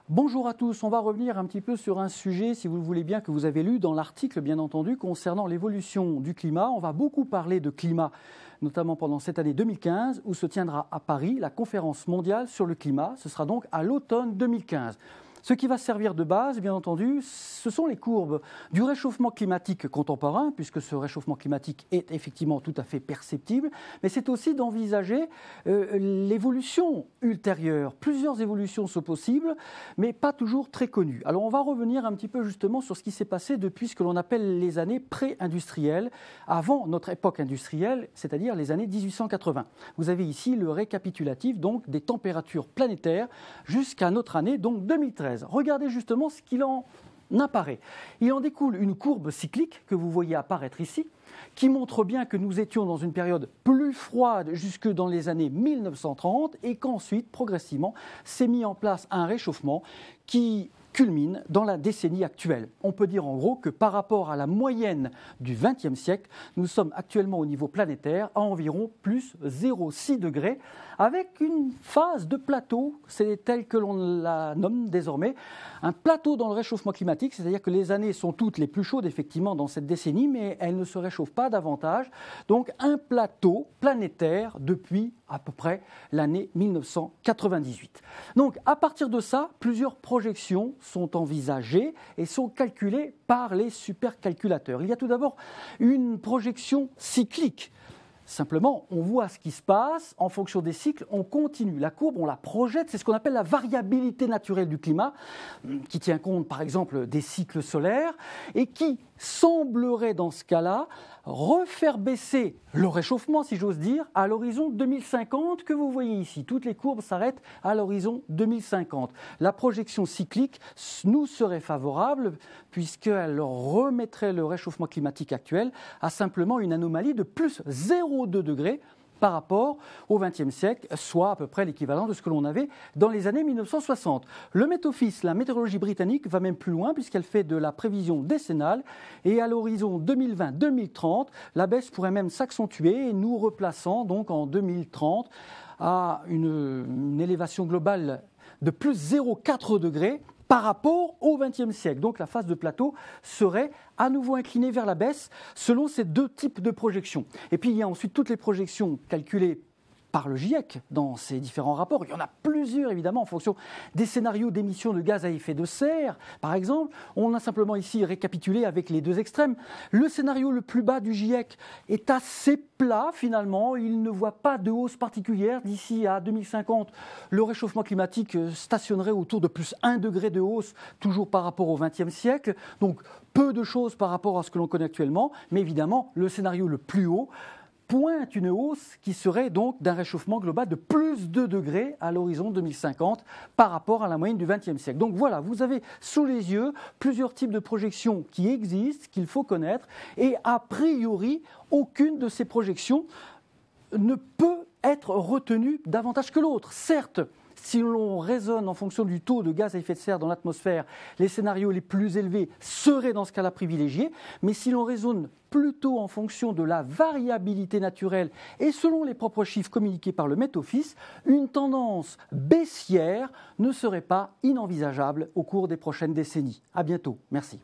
Bonjour à tous, on va revenir un petit peu sur un sujet, si vous le voulez bien, que vous avez lu dans l'article, bien entendu, concernant l'évolution du climat. On va beaucoup parler de climat, notamment pendant cette année 2015, où se tiendra à Paris la conférence mondiale sur le climat. Ce sera donc à l'automne 2015. Ce qui va servir de base, bien entendu, ce sont les courbes du réchauffement climatique contemporain, puisque ce réchauffement climatique est effectivement tout à fait perceptible, mais c'est aussi d'envisager l'évolution ultérieure. Plusieurs évolutions sont possibles, mais pas toujours très connues. Alors on va revenir un petit peu justement sur ce qui s'est passé depuis ce que l'on appelle les années pré-industrielles, avant notre époque industrielle, c'est-à-dire les années 1880. Vous avez ici le récapitulatif donc des températures planétaires jusqu'à notre année, donc 2013. Regardez justement ce qu'il en apparaît. Il en découle une courbe cyclique que vous voyez apparaître ici, qui montre bien que nous étions dans une période plus froide jusque dans les années 1930 et qu'ensuite, progressivement, s'est mis en place un réchauffement qui culmine dans la décennie actuelle. On peut dire en gros que par rapport à la moyenne du XXe siècle, nous sommes actuellement au niveau planétaire à environ plus 0,6 degrés, avec une phase de plateau, c'est tel que l'on la nomme désormais, un plateau dans le réchauffement climatique, c'est-à-dire que les années sont toutes les plus chaudes effectivement dans cette décennie, mais elles ne se réchauffent pas davantage. Donc un plateau planétaire depuis à peu près l'année 1998. Donc à partir de ça, plusieurs projections sont envisagées et sont calculées par les supercalculateurs. Il y a tout d'abord une projection cyclique. Simplement, on voit ce qui se passe, en fonction des cycles, on continue. La courbe, on la projette, c'est ce qu'on appelle la variabilité naturelle du climat, qui tient compte par exemple des cycles solaires, et qui semblerait dans ce cas-là refaire baisser le réchauffement, si j'ose dire, à l'horizon 2050 que vous voyez ici. Toutes les courbes s'arrêtent à l'horizon 2050. La projection cyclique nous serait favorable puisqu'elle remettrait le réchauffement climatique actuel à simplement une anomalie de plus 0,2 degrés par rapport au XXe siècle, soit à peu près l'équivalent de ce que l'on avait dans les années 1960. Le Met Office, la météorologie britannique, va même plus loin puisqu'elle fait de la prévision décennale et à l'horizon 2020-2030, la baisse pourrait même s'accentuer, nous replaçant donc en 2030 à une élévation globale de plus 0,4 degrés par rapport au XXe siècle. Donc la phase de plateau serait à nouveau inclinée vers la baisse selon ces deux types de projections. Et puis il y a ensuite toutes les projections calculées par le GIEC dans ces différents rapports. Il y en a plusieurs évidemment en fonction des scénarios d'émissions de gaz à effet de serre. Par exemple, on a simplement ici récapitulé avec les deux extrêmes. Le scénario le plus bas du GIEC est assez plat finalement. Il ne voit pas de hausse particulière. D'ici à 2050, le réchauffement climatique stationnerait autour de plus 1 degré de hausse, toujours par rapport au XXe siècle. Donc peu de choses par rapport à ce que l'on connaît actuellement. Mais évidemment, le scénario le plus haut pointe une hausse qui serait donc d'un réchauffement global de plus 2 degrés à l'horizon 2050 par rapport à la moyenne du XXe siècle. Donc voilà, vous avez sous les yeux plusieurs types de projections qui existent, qu'il faut connaître, et a priori, aucune de ces projections ne peut être retenue davantage que l'autre. Certes, si l'on raisonne en fonction du taux de gaz à effet de serre dans l'atmosphère, les scénarios les plus élevés seraient dans ce cas-là privilégiés, mais si l'on raisonne plutôt en fonction de la variabilité naturelle et selon les propres chiffres communiqués par le Met Office, une tendance baissière ne serait pas inenvisageable au cours des prochaines décennies. À bientôt. Merci.